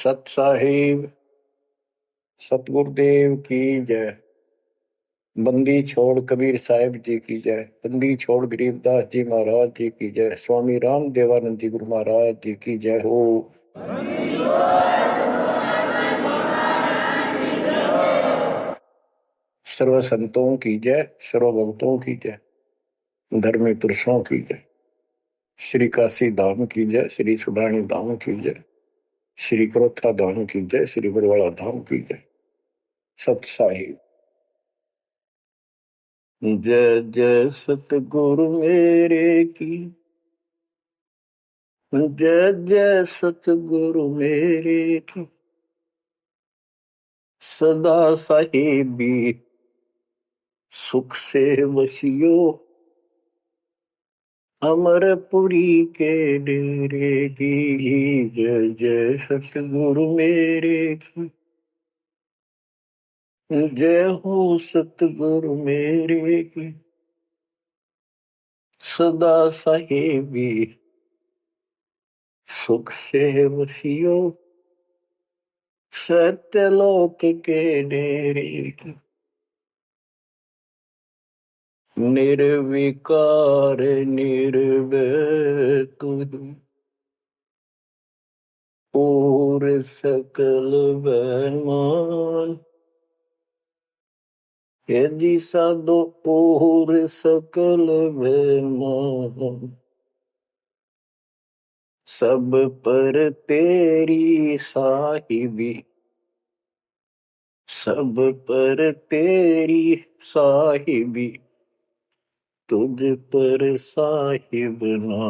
सत साहिब सतगुरुदेव की जय। बंदी छोड़ कबीर साहिब जी की जय। बंदी छोड़ गरीबदास जी महाराज जी की जय। स्वामी राम देवानंद जी गुरु महाराज जी की जय हो। सर्व संतों की जय, सर्व भक्तों की जय, धर्मी पुरुषों की जय। श्री काशी धाम की जय, श्री सुडानी धाम की जय, श्री क्रोथा धाम की जय, श्री बरवाड़ा धाम की जय। सत साहिब जय जय सतगुरु मेरे की, जय जय सतगुरु मेरे की। सदा साहिबी सुख से वसियो, अमरपुरी के डेरे की। जय जय सतगुरु मेरे की, जय हो सतगुरु मेरे की। सदा साहिबी सुख से वसियो, सत्यलोक के डेरे की। निर्विकार निर्भय तुम, और सकल बेमान। यदि साधो और सकल बेमान, सब पर तेरी साहिबी, सब पर तेरी साहिबी। तुझ पर साहिब ना,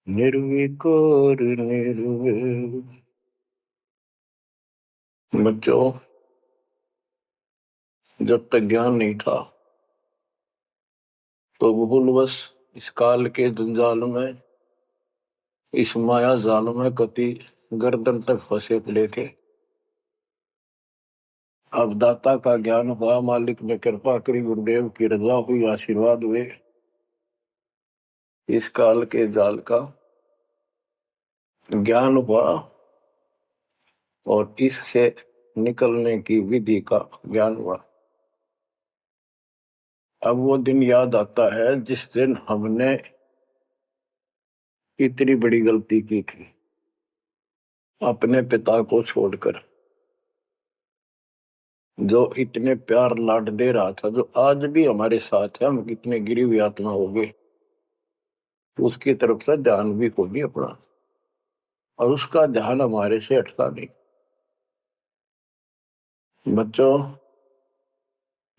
निर्विकार निर्भय। बच्चों, जब तक ज्ञान नहीं था तो भूलवश इस काल के जंजाल में, इस माया जाल में कति गर्दन तक फंसे पड़े थे। अब दाता का ज्ञान हुआ, मालिक ने कृपा करी, गुरुदेव की रजा हुई, आशीर्वाद हुए। इस काल के जाल का ज्ञान हुआ और इससे निकलने की विधि का ज्ञान हुआ। अब वो दिन याद आता है जिस दिन हमने इतनी बड़ी गलती की थी, अपने पिता को छोड़कर, जो इतने प्यार लाड दे रहा था, जो आज भी हमारे साथ है। हम कितने गिरी हुई आत्मा हो गए, उसकी तरफ से ध्यान भी को नहीं अपना, और उसका ध्यान हमारे से हटता नहीं। बच्चों,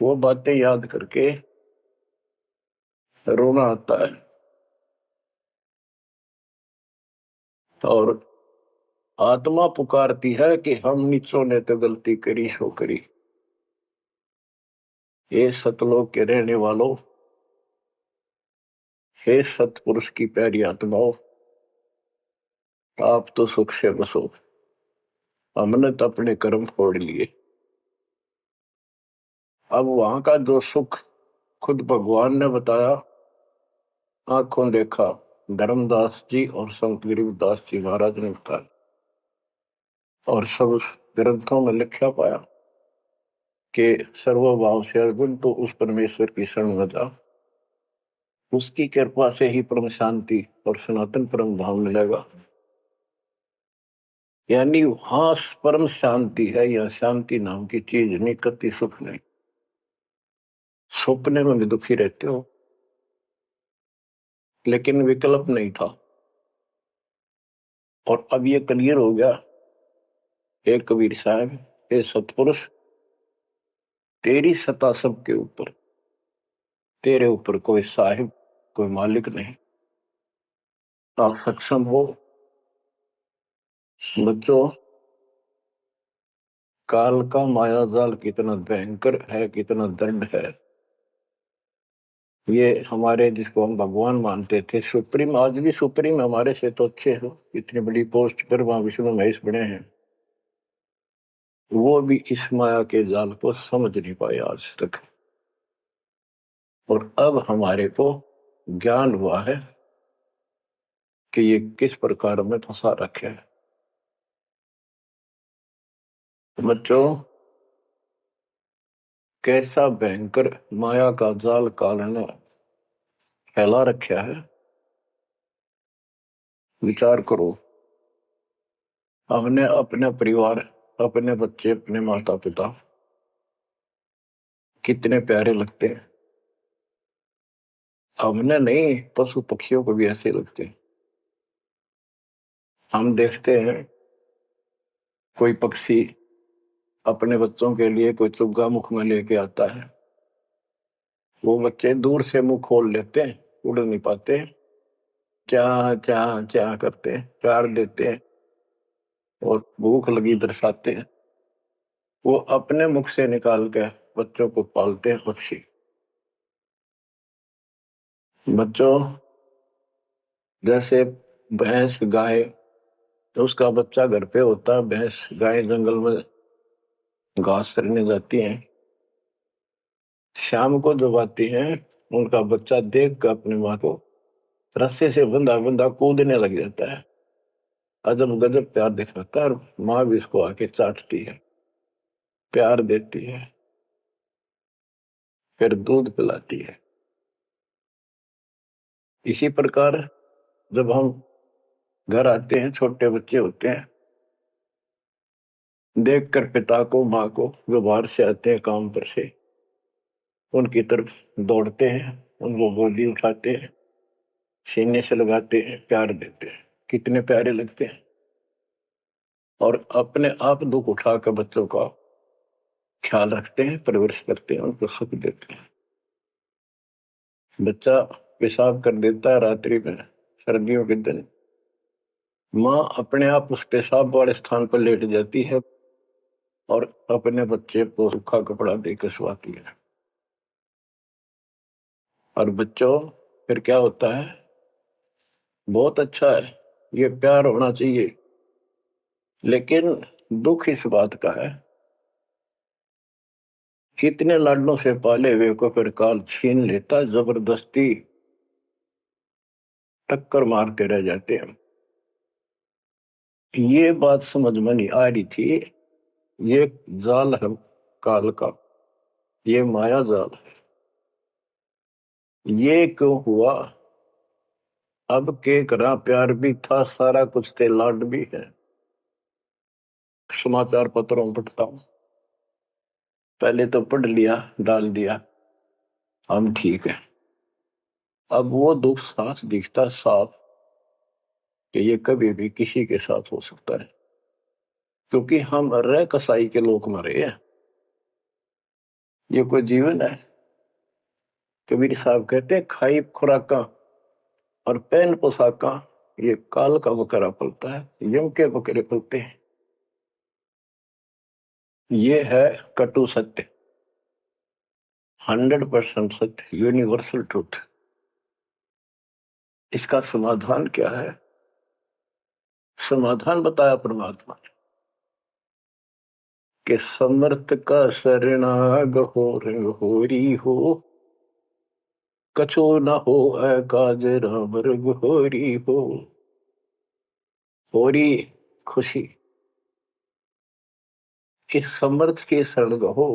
वो बातें याद करके रोना आता है, और आत्मा पुकारती है कि हम नीचों ने तो गलती करी सो करी। हे सतलोक के रहने वालों, हे सतपुरुष की प्यारी आत्माओं, आप तो सुख से बसो। हमने तो अपने कर्म फोड़ लिए। अब वहां का जो सुख खुद भगवान ने बताया, आंखों देखा, धर्मदास जी और संत गरीबदास जी महाराज ने बताया, और सब ग्रंथों में लिखा पाया कि सर्वभाव से अर्जुन तो उस परमेश्वर की शरण में जा, उसकी कृपा से ही परम शांति और सनातन परम धाम मिलेगा। यानी वहां परम शांति है, या शांति नाम की चीज नहीं, कति सुख नहीं। सपने में भी दुखी रहते हो, लेकिन विकल्प नहीं था। और अब ये क्लियर हो गया। हे कबीर साहब, हे सतपुरुष, तेरी सत्ता सबके ऊपर, तेरे ऊपर कोई साहिब, कोई मालिक नहीं। आप सक्षम हो। बच्चों, काल का माया जाल कितना भयंकर है, कितना दंड है। ये हमारे, जिसको हम भगवान मानते थे, सुप्रीम, आज भी सुप्रीम हमारे से तो अच्छे हो, इतनी बड़ी पोस्ट पर वहां विष्णु महेश बने हैं, वो भी इस माया के जाल को समझ नहीं पाए आज तक। और अब हमारे को ज्ञान हुआ है कि ये किस प्रकार में फंसा रखे है। बच्चों, कैसा भयंकर माया का जाल काल ने फैला रखा है। विचार करो, हमने अपने परिवार, अपने बच्चे, अपने माता पिता कितने प्यारे लगते हैं। हमने नहीं, पशु पक्षियों को भी ऐसे लगते हैं। हम देखते हैं कोई पक्षी अपने बच्चों के लिए कोई चुग्गा मुख में लेके आता है, वो बच्चे दूर से मुंह खोल लेते हैं, उड़ नहीं पाते, क्या क्या क्या करते हैं, प्यार देते हैं और भूख लगी दर्शाते हैं। वो अपने मुख से निकाल के बच्चों को पालते हैं पक्षी। बच्चों, जैसे भैंस गाय, तो उसका बच्चा घर पे होता है, भैंस गाय जंगल में घास चरने जाती हैं, शाम को जब आती हैं उनका बच्चा देख कर अपनी माँ को रस्से से बंधा बंधा कूदने लग जाता है। अजब गजब प्यार दिखाता है और माँ भी इसको आके चाटती है, प्यार देती है, फिर दूध पिलाती है। इसी प्रकार जब हम घर आते हैं, छोटे बच्चे होते हैं, देखकर पिता को माँ को जो बाहर से आते हैं काम पर से, उनकी तरफ दौड़ते हैं, उनको गोदी उठाते हैं, सीने से लगाते हैं, प्यार देते हैं, कितने प्यारे लगते हैं। और अपने आप दुख उठा कर बच्चों का ख्याल रखते हैं, परवरिश करते हैं, उनको सुख देते हैं। बच्चा पेशाब कर देता है रात्रि में, सर्दियों के दिन, माँ अपने आप उस पेशाब वाले स्थान पर लेट जाती है और अपने बच्चे को सूखा कपड़ा देकर सुलाती है। और बच्चों, फिर क्या होता है, बहुत अच्छा है, ये प्यार होना चाहिए। लेकिन दुख इस बात का है, कितने लाडलों से पाले हुए को फिर काल छीन लेता, जबरदस्ती टक्कर मारते रह जाते हैं। ये बात समझ में नहीं आ रही थी, ये जाल है काल का, ये माया जाल है। ये क्यों हुआ? अब के करा, प्यार भी था, सारा कुछ थे, लाड भी है। समाचार पत्रों में पढ़ता हूं, पहले तो पढ़ लिया, डाल दिया, हम ठीक है। अब वो दुख साफ दिखता साफ कि ये कभी भी किसी के साथ हो सकता है, क्योंकि हम रह कसाई के लोग मरे हैं। ये कोई जीवन है? कबीर साहब कहते हैं, खाई खुराका और पहन पोशाका, ये काल का बकरा पलता है, यम के बकरे पलते हैं। ये है कटु सत्य, 100% सत्य, यूनिवर्सल ट्रूथ। इसका समाधान क्या है? समाधान बताया परमात्मा ने कि समर्थ का शरणाग हो रंग होरी हो, कछो न हो काज राम रग होरी हो। होरी खुशी, इस समर्थ के शरण हो,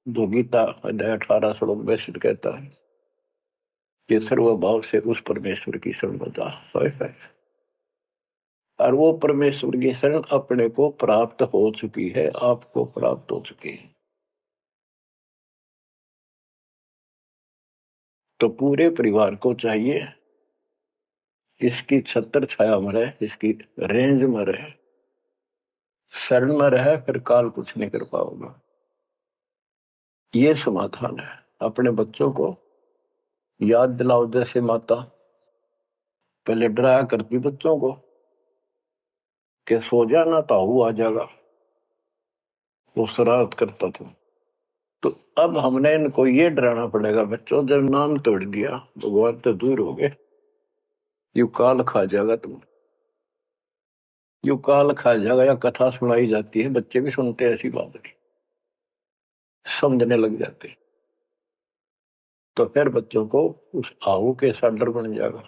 जो गीता अध्याय 18 श्लोक 62 कहता है कि सर्वभाव से उस परमेश्वर की शरण में जा। और वो परमेश्वर की शरण अपने को प्राप्त हो चुकी है, आपको प्राप्त हो चुकी है। तो पूरे परिवार को चाहिए इसकी छत्र छाया में रहे, इसकी रेंज में रहे, शरण में रहे, फिर काल कुछ नहीं कर पाओगे। ये समाधान है। अपने बच्चों को याद दिलाओ, जैसे माता पहले डराया करती बच्चों को कि सो जाना ताऊ आ जाएगा, वो शरारत करता था। तो अब हमने इनको ये डराना पड़ेगा, बच्चों जब नाम तोड़ दिया भगवान तो दूर हो गए, यू काल खा जाएगा तुम, यू काल खा जाएगा। या कथा सुनाई जाती है, बच्चे भी सुनते हैं, ऐसी बात नहीं, समझने लग जाते हैं। तो फिर बच्चों को उस आहू के साथ डर बन जाएगा।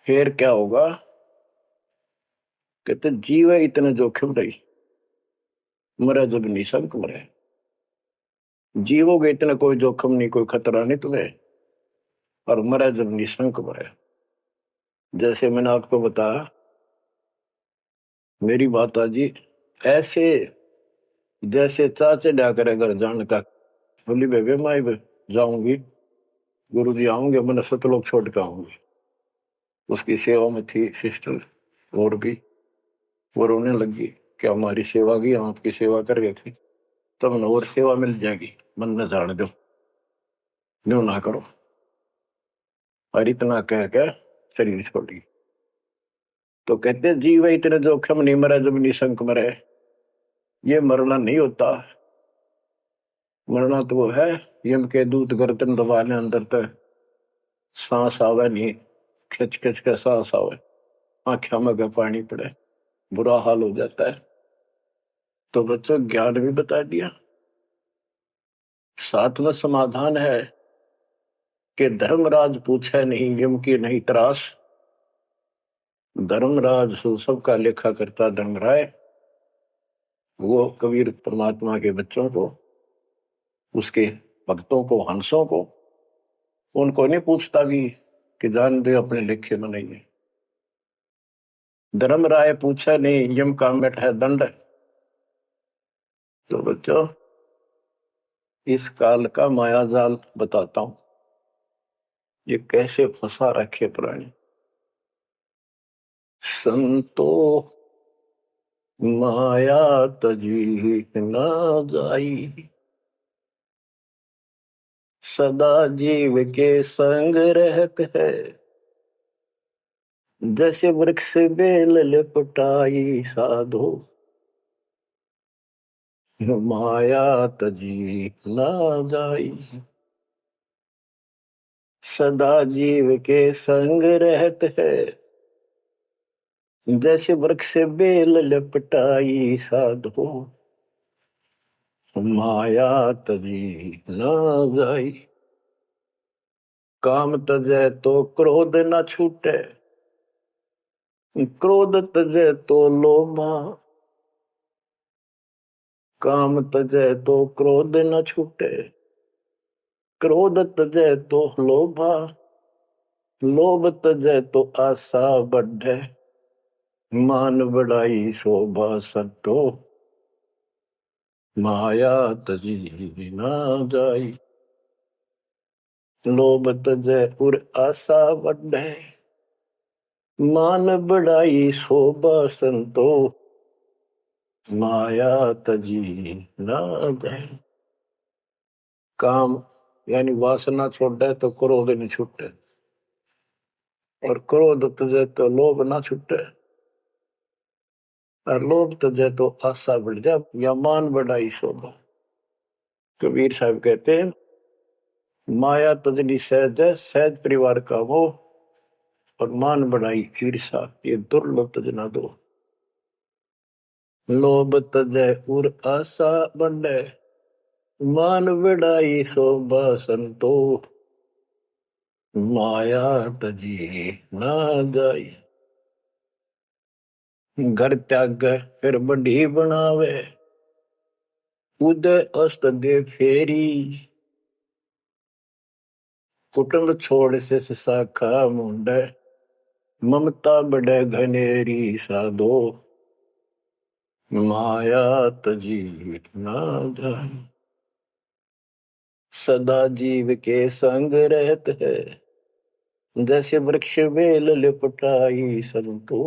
फिर क्या होगा कहते जीव है इतने जोखिम रही, मरे जब निशंक मरे। जीवोगे इतना कोई जोखिम नहीं, कोई खतरा नहीं तुम्हें, और मरे जब निशंक मरे। जैसे मैंने आपको बताया, मेरी माता जी ऐसे जैसे चाचे डा करे घर जाने का, बोली बेबे मैं भी जाऊंगी, गुरु जी आऊंगे, मैंने सतलोक छोड़ के आऊंगी। उसकी सेवा में थी सिस्टर और भी, वो रोने लगी कि हमारी सेवा की, हम आपकी सेवा कर रहे थे, तब न और सेवा मिल जाएगी, मन न जाने दो, न्यू ना करो। और इतना कह कर शरीर छोड़ी। तो कहते जीव इतने जोखिम नहीं, मरे जब निशंक मरे। ये मरना नहीं होता, मरना तो वो है यम के दूत गर्दन दबाने अंदर तक सांस आवे नहीं, खिंच खिंच के सांस आवे, आंखों में का पानी पड़े, बुरा हाल हो जाता है। तो बच्चों ज्ञान भी बता दिया। सातवां समाधान है कि धर्मराज पूछे नहीं यम की नहीं त्रास। धर्मराज सबका लेखा करता धर्मराय, वो कबीर परमात्मा के बच्चों को, उसके भक्तों को, हंसों को, उनको नहीं पूछता भी कि जान दे अपने लेखे में नहीं है। धर्मराय पूछा नहीं यम का मिट है दंड। तो बच्चों इस काल का माया जाल बताता हूं, ये कैसे फंसा रखे प्राणी। संतो माया तजी न जाई, सदा जीव के संग रहत है, जैसे वृक्ष बेल लिपटाई साधो, माया तजी न जाई। सदा जीव के संग रहत है, जैसे वृक्ष बेल लिपटाई साधो, माया तजी न जाई। काम तजै तो क्रोध न छूटे, क्रोध तजै तो लोभा। काम तजै तो क्रोध न छूटे, क्रोध तजै तो लोभा। लोभ तजै तो आशा बढ़े, मान बढ़ाई शोभा सतो, माया तजी न जाई। लोभ तजै उर आशा बढ़े, मान बढ़ाई शोभा संतो, माया तजी न जाए। काम यानी वासना छोड़े तो क्रोध नहीं छूटे, और क्रोध तजे तो लोभ ना छूटे, और लोभ तजे तो आशा बढ़ जाए या मान बढ़ाई शोभा। कबीर साहब कहते हैं माया तजनी सहज है, सहज परिवार का वो, और मान बढ़ाई ईर्षा, ये दुर्लभ तजना दो। लोभ तजै उर आशा बढ़े, मान बढ़ाई शोभा संतो, माया तजी ना जाई। घर त्याग फिर बढ़ी बनावे, उदय अस्त दे फेरी। कुटुंब छोड़ से शाखा मुंडे, ममता बढ़े घनेरी साधो, माया तजी ना जाई। सदा जीव के संग रहत है, जैसे वृक्ष बेल लिपटाई संतो,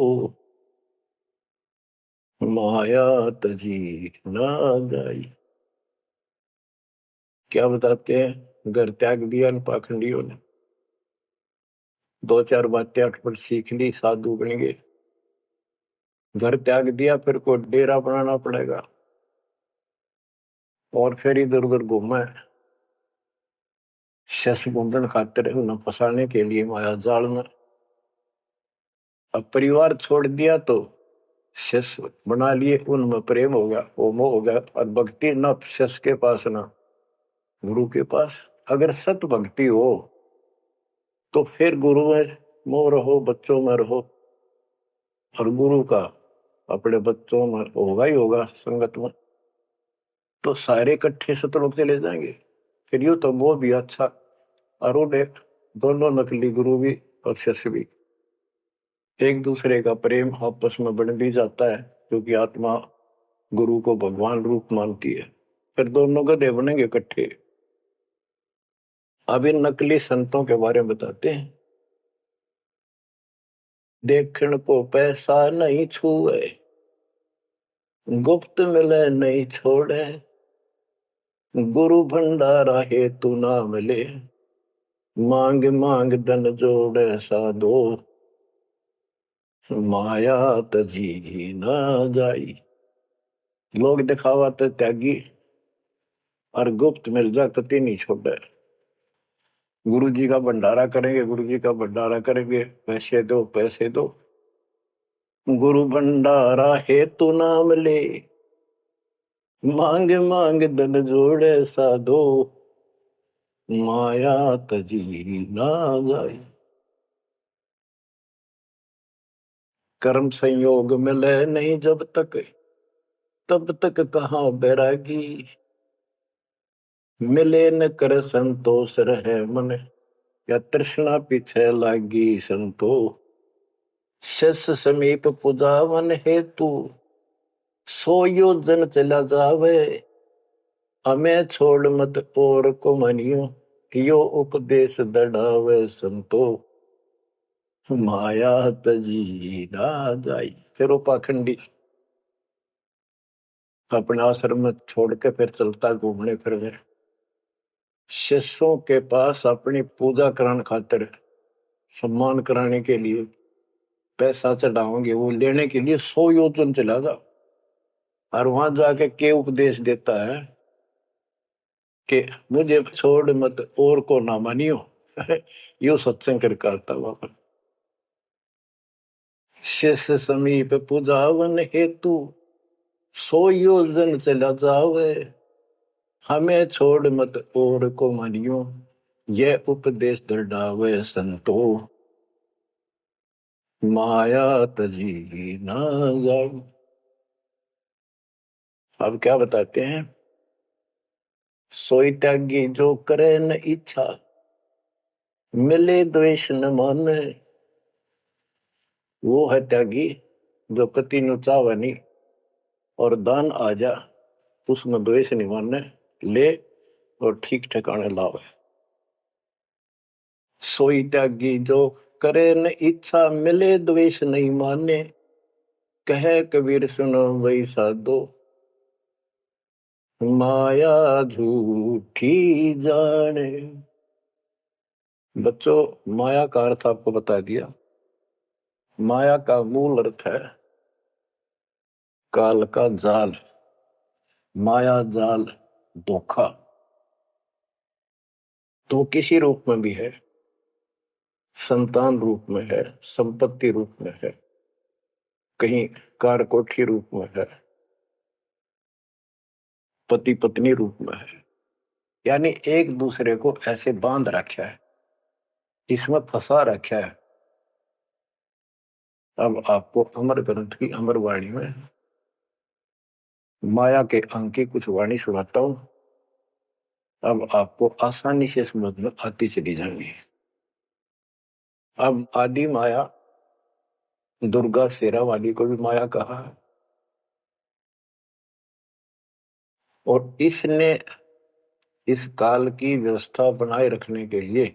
माया तजी ना जाई। क्या बताते हैं, घर त्याग दिया इन पाखंडियों ने, दो चार बातें अटपट सीख ली, साधु बन गए। घर त्याग दिया, फिर को डेरा बनाना पड़ेगा, और फिर इधर उधर घूमे शस गुंडन खातिर, उन्हें फंसाने के लिए माया जाल में। अब परिवार छोड़ दिया तो शिष्य बना लिए, उनमें प्रेम हो गया, वो मोह हो गया, और भक्ति न शिष्य के पास ना गुरु के पास। अगर सत भक्ति हो तो फिर गुरु में मोह रहो, बच्चों में रहो, और गुरु का अपने बच्चों में होगा ही होगा संगत में, तो सारे इकट्ठे सतलोक चले जाएंगे। फिर यूं तो वो भी अच्छा और वो देख, दोनों नकली गुरु भी और शिष्य भी एक दूसरे का प्रेम आपस में बढ़ भी जाता है, क्योंकि आत्मा गुरु को भगवान रूप मानती है। फिर दोनों गधे बनेंगे इकट्ठे। अब इन नकली संतों के बारे में बताते हैं। देखण को पैसा नहीं छुए, गुप्त मिले नहीं छोड़े, गुरु भंडारा हे तू ना मिले, मांग मांग धन जोड़े साधो, माया तजी ना जाई। लोग दिखावा तो त्यागी और गुप्त मिल जा कति नहीं छोड़े। गुरु जी का भंडारा करेंगे, गुरु जी का भंडारा करेंगे, पैसे दो पैसे दो, गुरु भंडारा हेतु नाम ले, मांग मांग धन जोड़े साधो, माया तजी ना जाए। कर्म संयोग मिले नहीं जब तक, तब तक कहाँ बैरागी, मिले न कर संतोष रहे मन, या तृष्णा पीछे लागी संतो, शिष्य समीप पुजावन हेतु, सो योजन चला जावे, हमें छोड़ मत और को मनियो, यो उपदेश दड़ावे संतो, माया तजी ना जाई। फिर वो पाखंडी अपने आश्रम में छोड़ के फिर चलता घूमने फिरने, शिष्यों के पास अपनी पूजा कराने खातिर, सम्मान कराने के लिए पैसा चढ़ाओगे, वो लेने के लिए 100 योजन चला जा। और वहां जाके के उपदेश देता है कि मुझे छोड़ मत और को ना मानियो। यो सत्संग कर करता वहां। शिष्य समीप पूजावन हेतु, 100 योजन चला जावे, हमें छोड़ मत और को मानियो, यह उपदेश दृढ़ावे संतो, माया तजी ना जाओ। अब क्या बताते हैं, सोई त्यागी जो करे न इच्छा, मिले द्वेष न माने, वो है त्यागी जो कति नु चावे नहीं, और दान आ जा उसमें द्वेष नहीं माने, ले और ठीक ठिकाने लावे। सोई त्यागी जो करे न इच्छा, मिले द्वेष नहीं माने, कहे कबीर सुनो वही साधो, माया झूठी जाने। बच्चों, माया का अर्थ आपको बता दिया। माया का मूल अर्थ है काल का जाल, माया जाल, धोखा। तो किसी रूप में भी है, संतान रूप में है, संपत्ति रूप में है, कहीं कार कोठी रूप में है, पति पत्नी रूप में है, यानी एक दूसरे को ऐसे बांध रखा है, इसमें फंसा रखा है। अब आपको अमर ग्रंथ की अमर वाणी में माया के अंक की कुछ वाणी सुनाता हूं। अब आपको आसानी से समझ में आती चली जाएंगी। अब आदि माया, दुर्गा शेरा वाली को भी माया कहा है, और इसने इस काल की व्यवस्था बनाए रखने के लिए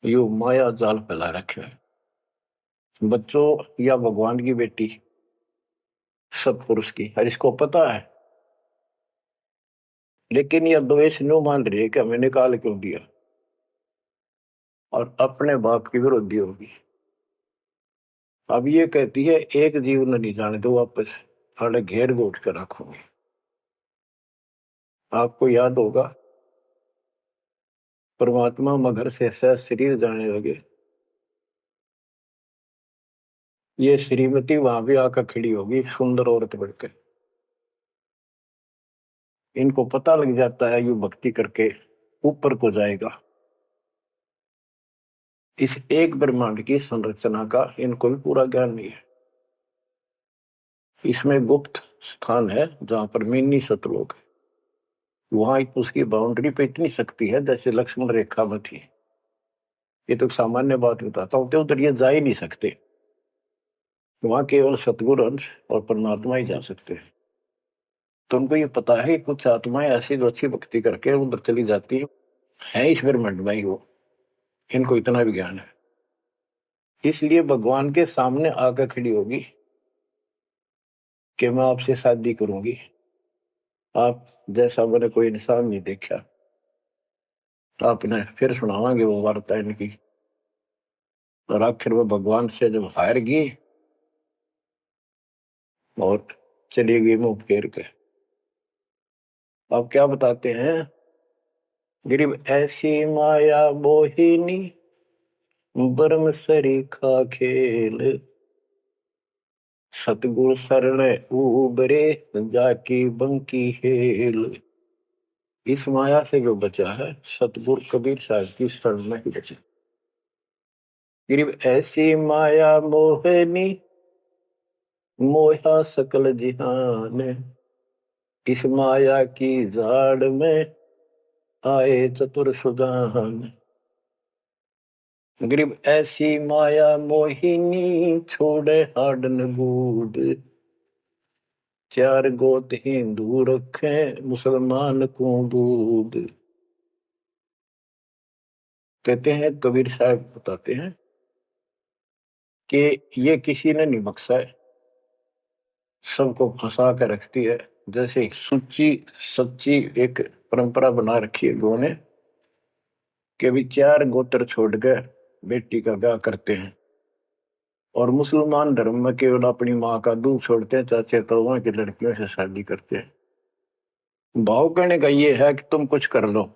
यो माया जाल फैला रखे है। बच्चों, या भगवान की बेटी सतपुरुष की, हर इसको पता है, लेकिन यह द्वेष न्यू मान रही है कि हमें निकाल क्यों दिया, और अपने बाप की विरोधी होगी। अब ये कहती है एक जीव न नहीं जाने दो, वापस अरे घेर गोट कर रखोगे। आपको याद होगा, परमात्मा मगर से सह शरीर जाने लगे, ये श्रीमती वहां भी आकर खड़ी होगी, सुंदर औरत बढ़कर। इनको पता लग जाता है यू भक्ति करके ऊपर को जाएगा। इस एक ब्रह्मांड की संरचना का इनको भी पूरा ज्ञान नहीं है। इसमें गुप्त स्थान है जहां पर मिनी सतलोक है, वहां उसकी बाउंड्री पे इतनी शक्ति है जैसे लक्ष्मण रेखा में थी। ये तो सामान्य बात बताता हूँ, तो उधर ये जा ही नहीं सकते, वहां केवल सतगुरु अंश और परमात्मा ही जा सकते हैं। तो उनको ये पता है कि कुछ आत्माएं ऐसी जो अच्छी भक्ति करके उधर चली जाती है ईश्वर मंड में ही वो, इनको इतना भी ज्ञान है। इसलिए भगवान के सामने आकर खड़ी होगी कि मैं आपसे शादी करूंगी, आप जैसा मैंने कोई इंसान नहीं देखा। आपने फिर सुनावांगे वो वार्ता इनकी। और आखिर वो भगवान से जब हार गई और चली गई मुंह फेर के, अब क्या बताते हैं, गरीब ऐसी माया मोहिनी बरम सरीखा खेल, सतगुरु शरण उबरे जाकी बंकी हेल। इस माया से जो बचा है सतगुरु कबीर साहब की शरण में ही बचा। गरीब ऐसी माया मोहनी मोहा सकल जिहान, इस माया की जाड़ में आए चतुर सुजान। गरीब ऐसी माया मोहिनी छोड़े हाडन बूढ़, चार गोत हिंदू रखे मुसलमान को दूध। कहते हैं कबीर साहब बताते हैं कि ये किसी ने नहीं बख्शा है, सबको फंसा कर रखती है। जैसे सुच्ची सच्ची एक परंपरा बना रखी है लोगों ने कि भी चार गोत्र छोड़कर बेटी का ब्याह करते हैं, और मुसलमान धर्म में केवल अपनी माँ का दूध छोड़ते हैं, चाचे तौवा की लड़कियों से शादी करते हैं। भाव कहने का ये है कि तुम कुछ कर लो,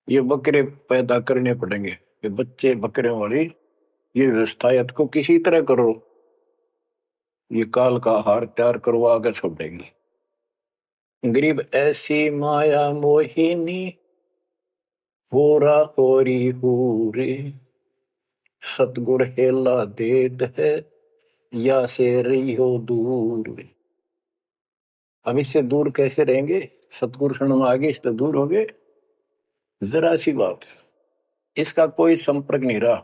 ये बकरे पैदा करने पड़ेंगे, ये बच्चे बकरे वाली ये व्यवस्था या को किसी तरह करो, ये काल का हार तैयार करवा कर छोड़ेंगे। गरीब ऐसी माया मोहिनी होरा होरी हूरे, सतगुर हेला देत है या से रही हो दूर। हम इससे दूर कैसे रहेंगे, सतगुरु शरण में आगे इससे दूर हो गए, जरा सी बात है, इसका कोई संपर्क नहीं रहा।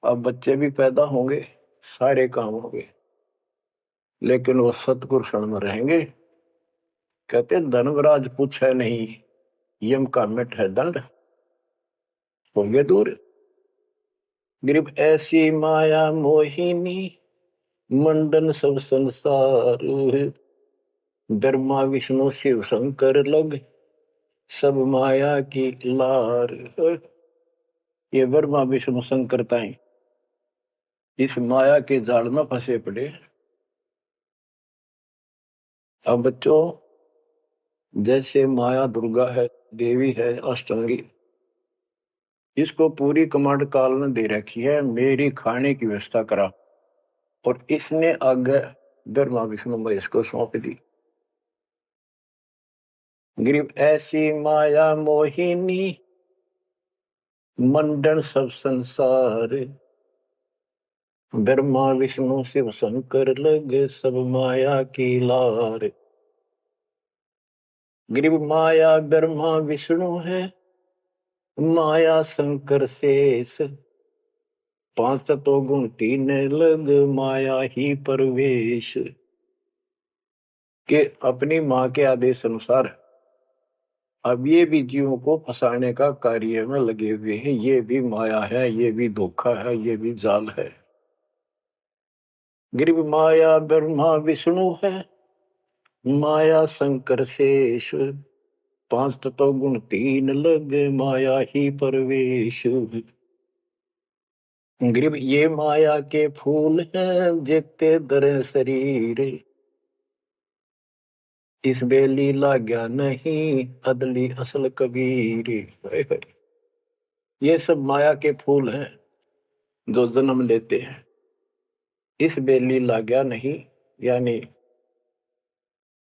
अब बच्चे भी पैदा होंगे, सारे काम होंगे, लेकिन वो सतगुरु शरण में रहेंगे। कहते धर्मराज पूछे नहीं, यम का मिट है दंड, होंगे दूर। गरीब ऐसी माया मोहिनी मंडन सब संसार, ब्रह्मा विष्णु शिव शंकर लग सब माया की लार। ये ब्रह्मा विष्णु शंकर ताई इस माया के जाल में फंसे पड़े। अब बच्चों, जैसे माया दुर्गा है, देवी है अष्टांगी, इसको पूरी कमांड काल ने दे रखी है, मेरी खाने की व्यवस्था करा, और इसने आगे ब्रह्मा विष्णु महेश को सौंप दी। गरीब ऐसी माया मोहिनी मंडन सब संसार, ब्रह्मा विष्णु शिव शंकर लगे सब माया की लार। गरीब माया ब्रह्मा विष्णु है माया शंकर शेष, पांच तत्व गुण तीन लग माया ही परवेश। के अपनी माँ के आदेश अनुसार अब ये भी जीवों को फंसाने का कार्य में लगे हुए हैं। ये भी माया है, ये भी धोखा है, ये भी जाल है। गरीब माया ब्रह्मा विष्णु है माया शंकर शेष, पांच तत्व गुण तीन लग माया ही परवेश। गरीब ये माया के फूल हैं जेते दर शरीर, इस बेली लाग्या नहीं अदली असल कबीर। ये सब माया के फूल हैं जो जन्म लेते हैं, इस बेली लाग्या नहीं, यानी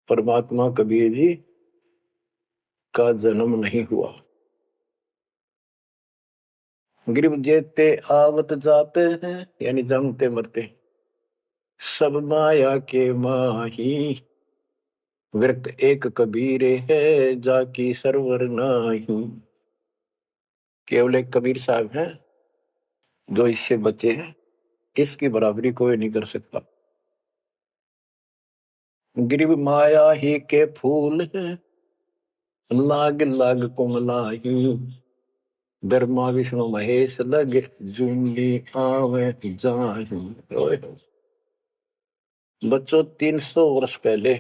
परमात्मा कबीर जी का जन्म नहीं हुआ। गरीब जेते आवत जाते हैं, यानी जन्मते मरते, सब माया के माही, व्यक्त एक कबीर है, जाकी सरवर नाही। केवल एक कबीर साहब हैं जो इससे बचे हैं, इसकी बराबरी कोई नहीं कर सकता। गिरिव माया ही के फूल है, लाग लाग कुमलाही। ब्रह्मा विष्णु महेश लगे, जूंगी आवे जाही। ओए होए। बच्चों, 300 वर्ष पहले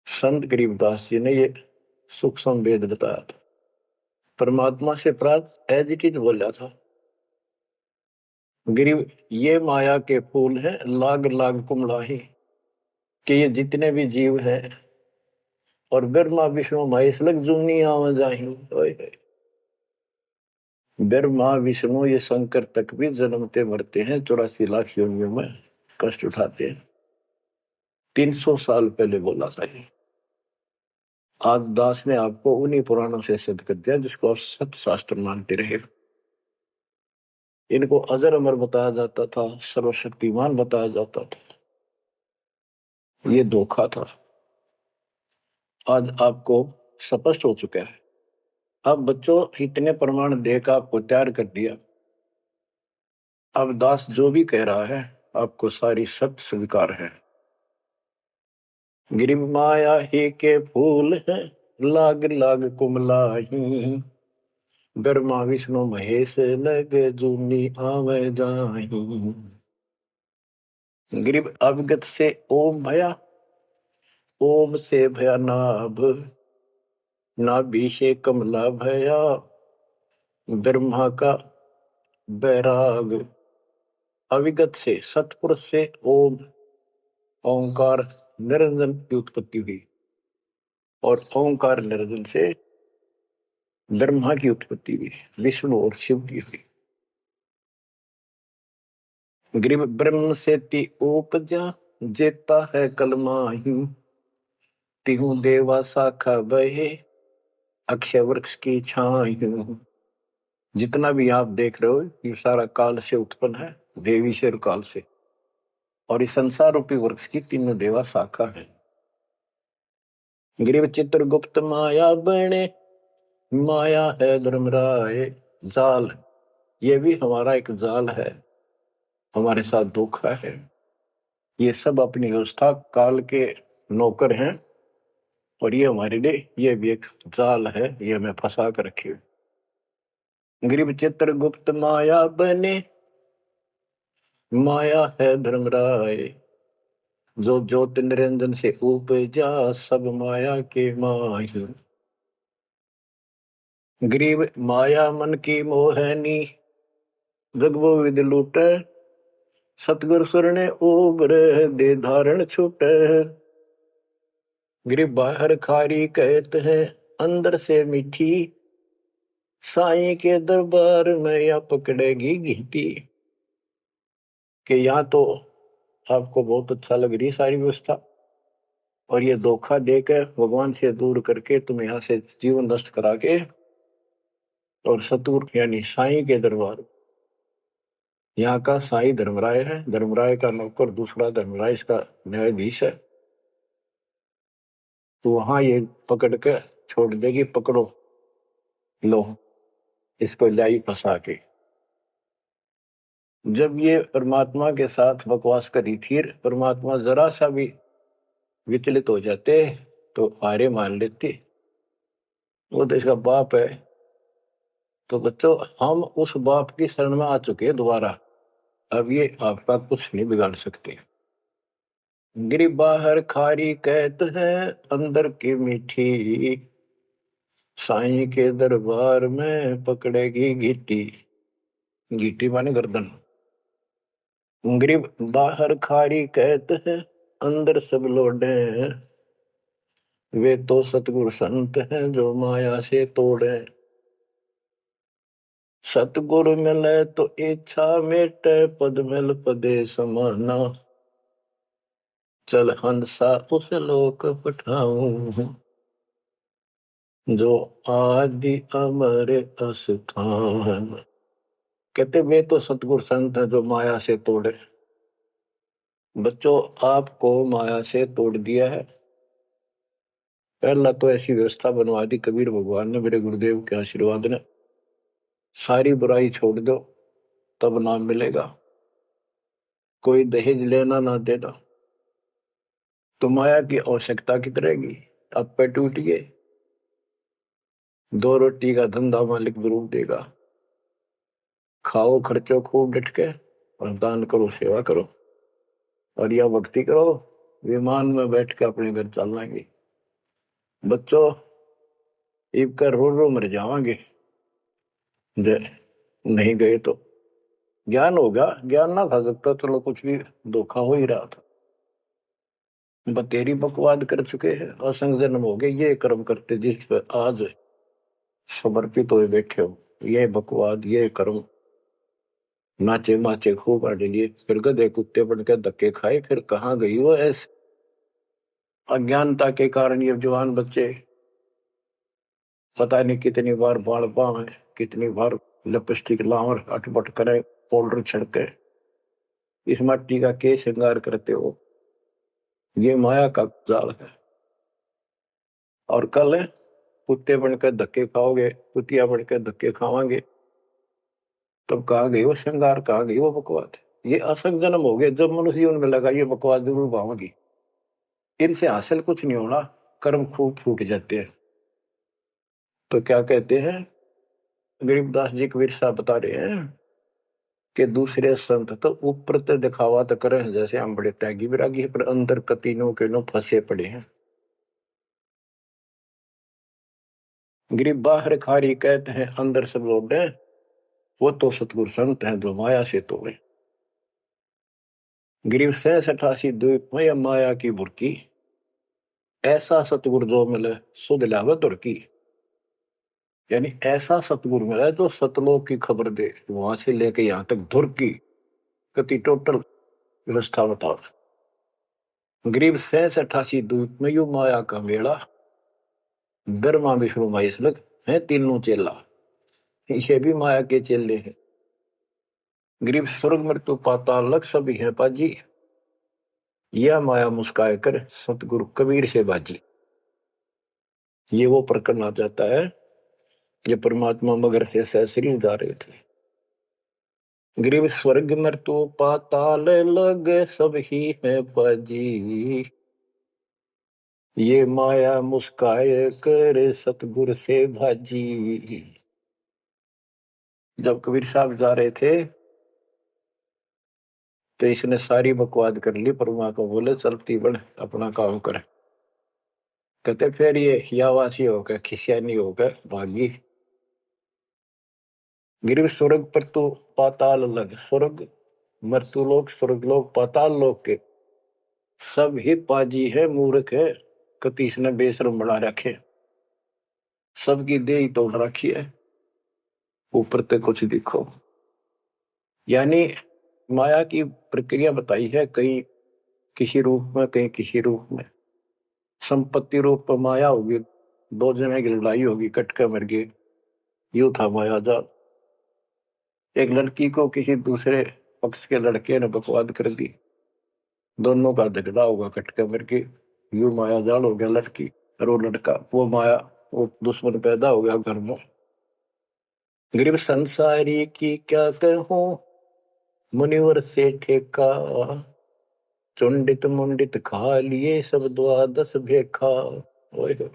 संत गरीबदास जी ने ये सूक्ष्म वेद बताया था, परमात्मा से प्राप्त एज इट इज बोला था। गिरिव ये माया के फूल हैं, लाग लाग कुमलाही, कि ये जितने भी जीव हैं, और ब्रह्मा विष्णु महेश लग जूनी आवा जाही। ओए होए। ब्रह्मा विष्णु ये शंकर तक भी जन्मते मरते हैं, 84 लाख योनियों में कष्ट उठाते हैं। 300 साल पहले बोला था ये। आज दास ने आपको उन्हीं पुराणों से सिद्ध कर दिया जिसको आप सत्य शास्त्र मानते रहे। इनको अजर अमर बताया जाता था, सर्वशक्तिमान बताया जाता था। ये धोखा था। आज आपको स्पष्ट हो चुका है। अब बच्चों, इतने प्रमाण देकर आपको तैयार कर दिया। अब दास जो भी कह रहा है आपको सारी सत्य स्वीकार है। गिरि माया ही के फूल है, लाग लाग कुमलाही। ब्रह्मा विष्णु महेश लग जूनी आवे जाही। गिरिव अवगत से ओम भया, ओम से भया नाभ, नाभि से कमला भया, ब्रह्मा का बैराग। अविगत से, सतपुरुष से ओम ओंकार निरंजन की उत्पत्ति हुई, और ओंकार निरंजन से ब्रह्मा की उत्पत्ति हुई, विष्णु और शिव की हुई। ग्रीव ब्रह्म से ती उपजा, जेता है कलमाही। तिहु देवा शाखा बहे, अक्षय वृक्ष की छाई। जितना भी आप देख रहे हो ये सारा काल से उत्पन्न है, देवी से और काल से। और इस संसार रूपी वृक्ष की तीनों देवा शाखा है। ग्रीव चित्रगुप्त माया बने, माया है धर्मराय। जाल, ये भी हमारा एक जाल है, हमारे साथ धोखा है। ये सब अपनी व्यवस्था काल के नौकर हैं, और ये हमारे लिए ये भी एक जाल है, ये हमें फंसा कर रखे। ग्रीव चित्रगुप्त माया बने, माया है धर्मराय। जो ज्योत निरंजन से उपजा, सब माया के माही। ग्रीव माया मन की मोहनी, जगबो विद लूटे। सतगुर सुरने उबर, दे धारण छूटे। ग्रीव बाहर खारी कहत है, अंदर से मीठी। साईं के दरबार में या पकड़ेगी घीटी। कि यहाँ तो आपको बहुत अच्छा लग रही सारी व्यवस्था, और ये धोखा देकर भगवान से दूर करके तुम यहाँ से जीवन नष्ट करा के, और सतुर यानी साईं के दरबार। यहाँ का साईं धर्मराय है, धर्मराय का नौकर दूसरा धर्मराय इसका न्यायाधीश है। तो वहां ये पकड़ के छोड़ देगी, पकड़ो लो इसको लाई फंसा के। जब ये परमात्मा के साथ बकवास करी थी, परमात्मा जरा सा भी विचलित हो जाते तो हारे मान लेते। वो तो इसका बाप है। तो बच्चों, हम उस बाप की शरण में आ चुके हैं दोबारा। अब ये आपका कुछ नहीं बिगाड़ सकते। गिरी बाहर खारी कहत है, अंदर की मीठी। साईं के दरबार में पकड़ेगी घीटी। घीटी माने गर्दन। ग्रीब बाहर खारी कहत है, अंदर सब लोडे। वे तो सतगुरु संत हैं, जो माया से तोड़े। सतगुरु मिले तो इच्छा मेटे, पद मिल पदे समाना। चल हंसा उस लोक पठाऊं, जो आदि अमर अस्थान। कहते वे तो सतगुरु संत हैं जो माया से तोड़े। बच्चों, आपको माया से तोड़ दिया है। पहला तो ऐसी व्यवस्था बनवा दी कबीर भगवान ने, मेरे गुरुदेव के आशीर्वाद ने। सारी बुराई छोड़ दो, तब नाम मिलेगा। कोई दहेज लेना ना देना, तो माया की आवश्यकता कितनी रहेगी। अब पे टूटिए, 2 रोटी का धंधा मालिक जरूर देगा। खाओ खर्चो खूब डट के, और दान करो, सेवा करो, और यह भक्ति करो, विमान में बैठ के अपने घर चल जाएंगे। बच्चों, इब कर रो रो मर जावांगे जे नहीं गए तो। ज्ञान होगा, ज्ञान ना था सकता, चलो कुछ भी धोखा हो ही रहा था। बतेरी बकवाद कर चुके हैं, असंग जन्म हो गए ये कर्म करते जिस पर आज समर्पित हुए बैठे हो। ये बकवाद, ये कर्म, नाचे माचे खूब आने लिए, फिर गधे कुत्ते बन के धक्के खाए, फिर कहाँ गई वो ऐसे अज्ञानता के कारण। ये जवान बच्चे पता नहीं कितनी बार बाल बांवे, कितनी बार लिपस्टिक लावर अटपट करे, पाउडर छिड़के, इस मट्टी का के श्रृंगार करते हो। ये माया का जाल है। और कल कुत्ते बनकर धक्के खाओगे, कुतिया बनकर धक्के खावांगे, तब कहाँ गई वो श्रृंगार, कहाँ गई वो बकवाद। ये असंग जन्म हो गए, जब मनुष्य जीवन में लगा ये बकवाद जरूर भावगी। इनसे हासिल कुछ नहीं होना, कर्म खूब फूट जाते हैं। तो क्या कहते हैं गरीबदास जी, कबीर साहब बता रहे हैं कि दूसरे संत तो ऊपर तो दिखावा तो करें जैसे हम बड़े त्यागी विरागी, पर अंदर कतीनों के नो फंसे पड़े हैं। गरीब बाहर खारी कहते हैं, अंदर सब लौटे, वो तो सतगुरु संत हैं जो माया से तोड़े। गरीब 86 द्वीप में माया की बुरकी, ऐसा सतगुरु जो मिले सुध लावे तुर्की। यानी ऐसा सतगुरु मिला जो सतलोक की खबर दे, वहां से लेके यहां तक धुर की कति टोटल व्यवस्था बताओ। गरीब 86 द्वीप में यू माया का मेला, ब्रह्मा विष्णु महेश लग है तीनों चेला, ये भी माया के चेले हैं। गरीब स्वर्ग मृत्यु पाताल लग सभी हैं पाजी, यह माया मुस्काए कर सतगुरु कबीर से बाजी। ये वो प्रकरण आ जाता है ये परमात्मा मगर से सहसरी जा रहे थे। गरीब स्वर्ग मृत्यु पाताल लग सब ही है पाजी, ये माया मुस्काए कर सतगुरु से भाजी। जब कबीर साहब जा रहे थे तो इसने सारी बकवाद कर ली, परमात्मा बोले चलती बन अपना काम कर। कहते फिर ये यावासी होकर खिसियानी होकर भागी। गिर स्वर्ग पर तो पाताल अलग, स्वर्ग मृत्यु लोक, स्वर्ग लोक, पाताल लोक के सब ही पाजी है, मूर्ख है, कतीस ने बेशरम बना रखे, सबकी देह तोड़ रखी है, ऊपर तक कुछ दिखो। यानी माया की प्रक्रिया बताई है, कहीं किसी रूप में, कहीं किसी रूप में। संपत्ति रूप में माया होगी, 2 जने की लड़ाई होगी, कट के मर गए, यू था माया जाल। एक लड़की को किसी दूसरे पक्ष के लड़के ने बकवाद कर दी, दोनों का झगड़ा होगा, कट के मर गए, यू माया जाल हो गया लड़की और वो लड़का, वो माया, वो दुश्मन पैदा हो गया घर में। गरीब संसारी की क्या कहूं, मुनिवर से ठेका, चुंडित मुंडित खा लिए सब द्वादश भेखा। ओए होए।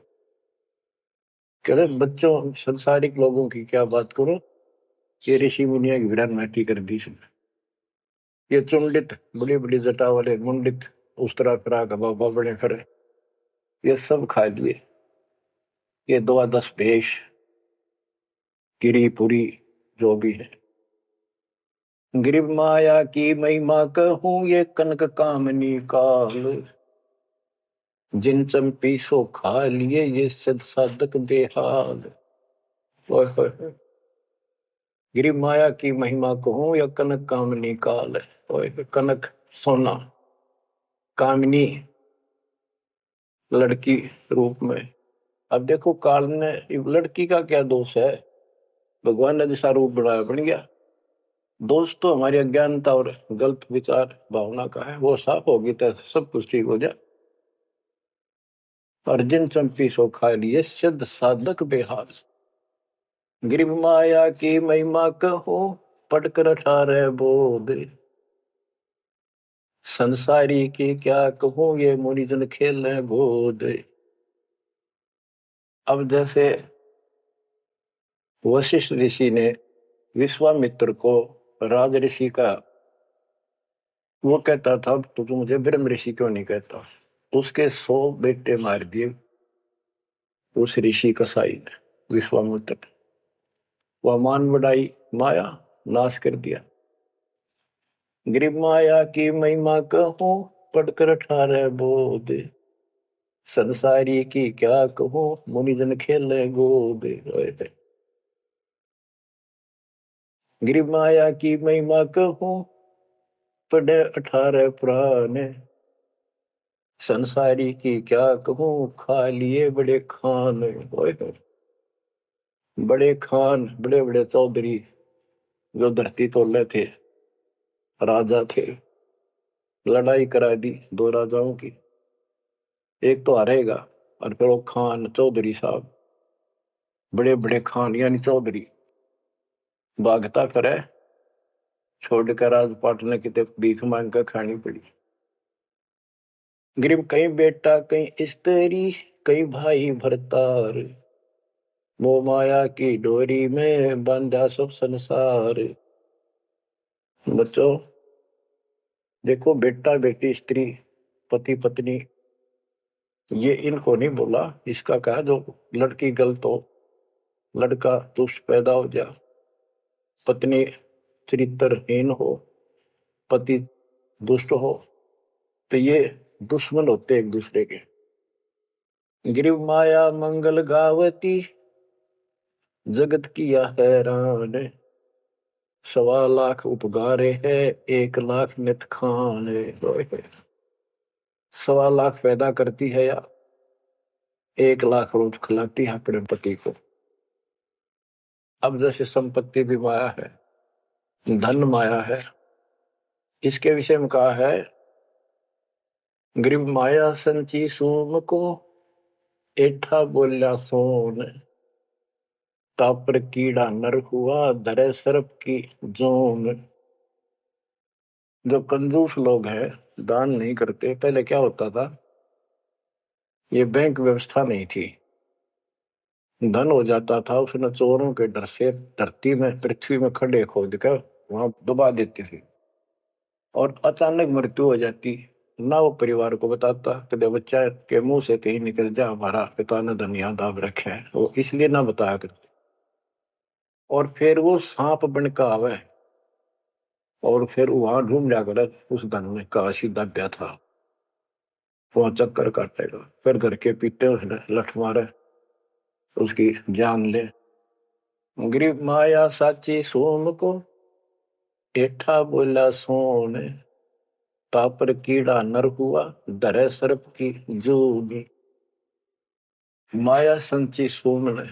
कह रहे बच्चों, संसारिक लोगों की क्या बात करो, ये ऋषि मुनिया की विराट मैटी कर दी इसने। ये चुंडित बड़ी बड़ी जटा वाले मुंडित उस तरह फिरा का बाबा बड़े फिरे, ये सब खा लिए, ये 12 भेष गिरी पुरी जो भी है। गिरिव माया की महिमा कहूं, ये कनक कामनी काल, जिन चंपी सो खा लिए ये सद साधक बेहाल। ओए होए होए। गिरिव माया की महिमा कहूं या कनक कामनी काल। ओए होए, कनक सोना, कामनी लड़की रूप में। अब देखो काल ने, लड़की का क्या दोष है, भगवान ने जैसा रूप बनाया बन गया। दोष तो हमारी अज्ञानता और गलत विचार भावना का है, वो साफ होगी तो सब कुछ ठीक हो जाए। अर्जुन चंपी सो खा लिए सिद्ध साधक बेहाल, गिरिव माया की महिमा कहो पढ़कर 18 बोध, संसारी की क्या कहूं ये मुनिजन खेल गोद। अब जैसे वशिष्ठ ऋषि ने विश्वामित्र को राज ऋषि का, वो कहता था तो तू मुझे ब्रह्म ऋषि क्यों नहीं कहता, उसके 100 बेटे मार दिए उस ऋषि कसाई ने, विश्वामित्र। वह मान बढ़ाई माया, नाश कर दिया। गिरिव माया की महिमा कहूं पढ़कर 18 बोध, संसारी की क्या कहूं मुनिजन खेल गोद। गिरिव माया की महिमा कहूं पढ़े 18 पुराण, संसारी की क्या कहूं खा लिए बड़े खान। बड़े खान, बड़े बड़े चौधरी जो धरती तोड़ने थे, राजा थे, लड़ाई करा दी 2 राजाओं की, एक तो हारेगा और फिर वो खान चौधरी साहब, बड़े बड़े खान यानी चौधरी भागता करे, छोड़कर राजपाट ने कितने भीख मांग कर खानी पड़ी। गिरिव कहीं बेटा कहीं स्त्री, कहीं भाई भरतार, वो माया की डोरी में बांधा सब संसार। बच्चों देखो, बेटा बेटी स्त्री पति पत्नी, ये इनको नहीं बोला, इसका कहा जो लड़की गलत हो, लड़का दुष्ट पैदा हो जा, पत्नी चरित्रहीन हो, पति दुष्ट हो, तो ये दुश्मन होते एक दूसरे के। गिरिव माया मंगल गावती, जगत किया हैरान, 1.25 लाख उपगारे है 1 लाख नित खान। 1.25 लाख पैदा करती है या 1 लाख रोज खिलाती है अपने पति को। अब जैसे संपत्ति भी माया है, धन माया है, इसके विषय में कहा है, गिरिव माया संची सोम को एठा बोल्या सोन, तापर कीड़ा नर हुआ धरे सर्प की जोन। जो कंजूस लोग हैं, दान नहीं करते, पहले क्या होता था, ये बैंक व्यवस्था नहीं थी, धन हो जाता था उसने चोरों के डर से धरती में पृथ्वी में खड्डे खोद कर वहां दबा देती थी, और अचानक मृत्यु हो जाती, ना वो परिवार को बताता, कदे बच्चा के मुंह से कहीं निकल जा हमारा पिता ने धन यहाँ दाब रखे है, वो इसलिए ना बताया करते। और फिर वो सांप बन का आवे और फिर वहां ढूंढ जाकर उस धन में काशी दाब्या था, वहां चक्कर काटेगा, फिर घर के पीटे उसने लठ मारे, उसकी जान ले। गिरिव माया साची सोम को एठा बोला सोन, तापर कीड़ा नर हुआ धरे सर्प की जोगी। माया संची सोम ने,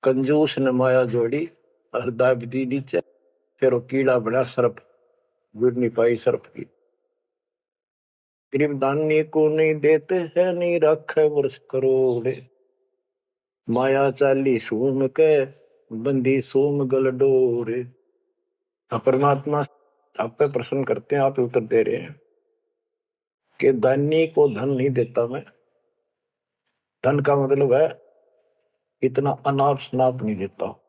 कंजूस ने माया जोड़ी और दाब दी नीचे, फिर वो कीड़ा बना सर्प, गिर नहीं पाई सर्प की। गरीब दानी को नहीं देते है नहीं रखे वर्ष करोड़, माया चाली सोम के बंदी सोम गल डोर। परमात्मा आप पे प्रश्न करते हैं, आप उत्तर दे रहे हैं कि दानी को धन नहीं देता मैं, धन का मतलब है इतना अनाप शनाप नहीं देता,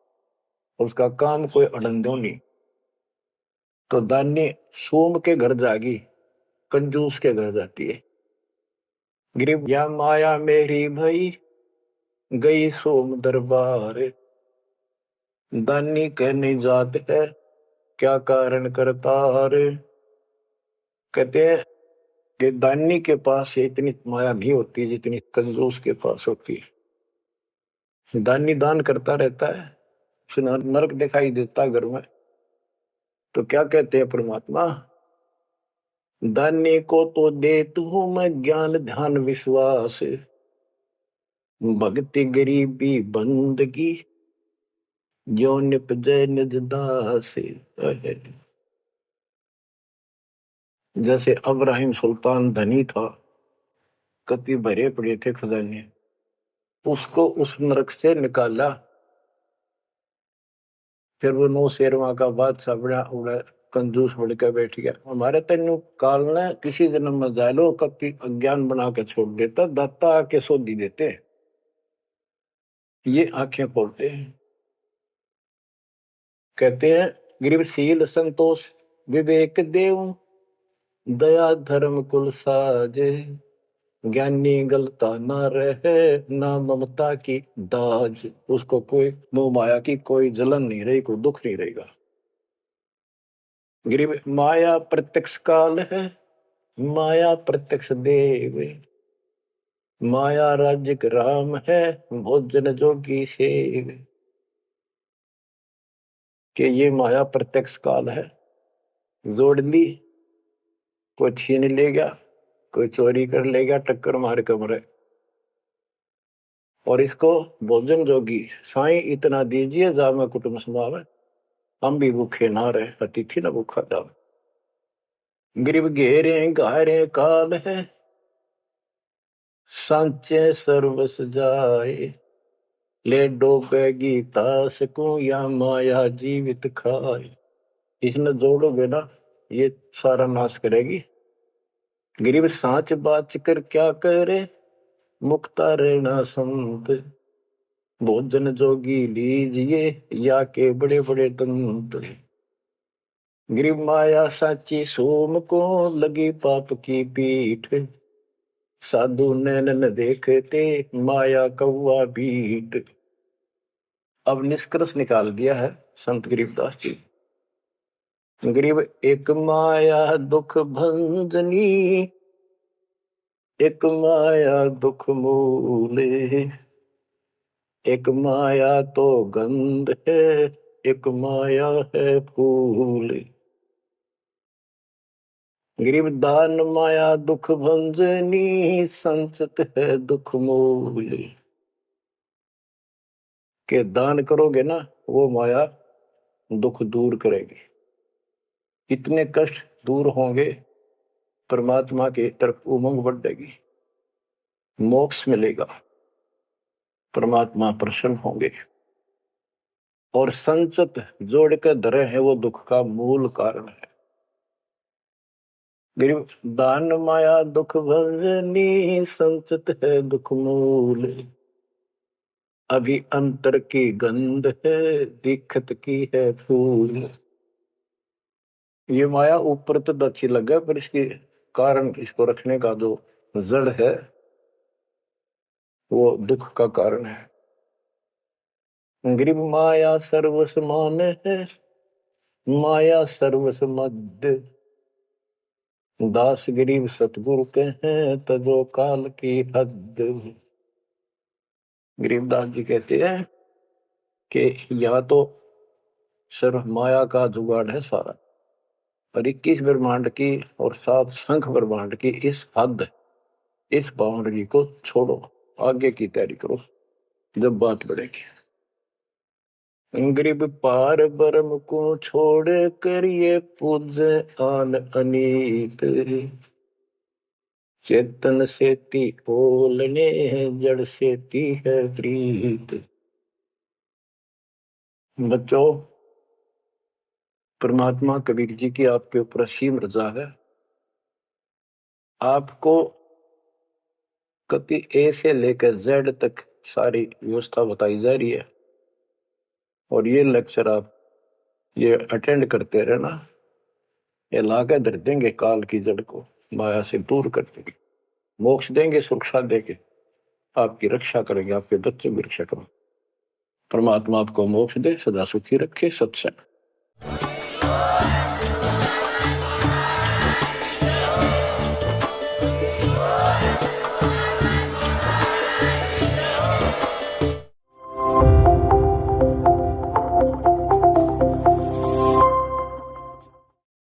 उसका काम कोई अड़ंदो नहीं। तो दानी सोम के घर जागी, कंजूस के घर जाती है। गिरिव या माया मेरी भई गई सोम दरबार, दानी कहने जात है क्या कारण करतार। कहते हैं कि दानी के पास इतनी माया नहीं होती जितनी कंजूस के पास होती है। दानी दान करता रहता है, उसे नरक दिखाई देता घर में, तो क्या कहते हैं परमात्मा, दानी को तो देतु हूं मैं ज्ञान ध्यान विश्वास, भक्ति गरीबी बंदगी जो निपजे निज दास। जैसे अब्राहिम सुल्तान धनी था, कति भरे पड़े थे खजाने, उसको उस नरक से निकाला, फिर वो 9 शेरवा का बादशाह बड़ा उड़ा कंजूस बढ़कर बैठ गया। हमारे तेन काल ने किसी जन्म में जालो कति अज्ञान बना के छोड़ देता, दाता आके सोधी देते, ये आंखें खोलते हैं। कहते हैं गरीबशील संतोष विवेक देव, दया धर्म कुल साजे, ज्ञानी गलता ना रहे, ना ममता की दाज। उसको कोई मोह माया की कोई जलन नहीं रही, कोई दुख नहीं रहेगा। गरीब माया प्रत्यक्ष काल है, माया प्रत्यक्ष देव, माया राज्य राम है, भोजन जोगी सेव। कि ये माया प्रत्यक्ष काल है, जोड़ ली, कोई छीन ले गया, कोई चोरी कर ले गया, टक्कर मार कमरे। और इसको भोजन जोगी साईं इतना दीजिए जामे कुटुंब समावे, हम भी भूखे ना रहे, अतिथि न भूखा जावे। गरीब घेरे घारे काल है, सांचे सर्वस जाए, ले डोबेगी तास को या माया जीवित खाए। इसने जोड़ोगे ना, ये सारा नाश करेगी। गरीब सांच बाच कर क्या करे, मुक्ता रहना संत, भोजन जोगी लीजिए या के बड़े बड़े दंत। गरीब माया साची सोम को लगी पाप की पीठ, साधु नैन न देखते माया कौआ बीट। अब निष्कर्ष निकाल दिया है संत गरीबदास जी। गरीब एक माया दुख भंजनी, एक माया दुख मूले, एक माया तो गंध है, एक माया है फूल। गरीब दान माया दुख भंजनी, संचित है दुख मूल। के दान करोगे ना, वो माया दुख दूर करेगी, इतने कष्ट दूर होंगे, परमात्मा की तरफ उमंग बढ़ेगी, मोक्ष मिलेगा, परमात्मा प्रसन्न होंगे। और संचित जोड़ के धरे है वो दुख का मूल कारण है। गरीब दान माया दुख भंजनी, संचित है दुख मूल। अभी अंतर की गंध है, दिखत की है फूल। ये माया ऊपर तो अच्छी लगे, पर इसके कारण, इसको रखने का जो जड़ है वो दुख का कारण है। गरीब माया सर्वस मान है, माया सर्वस मध्य, दास गरीब सतगुरु के हैं, तजो काल की हद। गरीबदास जी कहते हैं कि या तो सिर्फ माया का जुगाड़ है सारा, पर 21 ब्रह्मांड की और 7 संख ब्रह्मांड की इस हद, इस बाउंड्री को छोड़ो, आगे की तैयारी करो, जब बात बढ़ेगी। गरीब पार ब्रह्म को छोड़ कर ये पूजे आन अनीत, चेतन सेती ओलने जड़ सेती है प्रीत। बच्चों, परमात्मा कबीर जी की आपके ऊपर असीम रजा है। आपको कति ए से लेकर जेड तक सारी व्यवस्था बताई जा रही है, और ये लेक्चर आप ये अटेंड करते रहना, ये लाकर धर देंगे काल की जड़ को, माया से दूर कर देंगे, मोक्ष देंगे, सुरक्षा देंगे, आपकी रक्षा करेंगे, आपके बच्चे की रक्षा करेंगे। परमात्मा आपको मोक्ष दे, सदा सुखी रखे। सत्संग।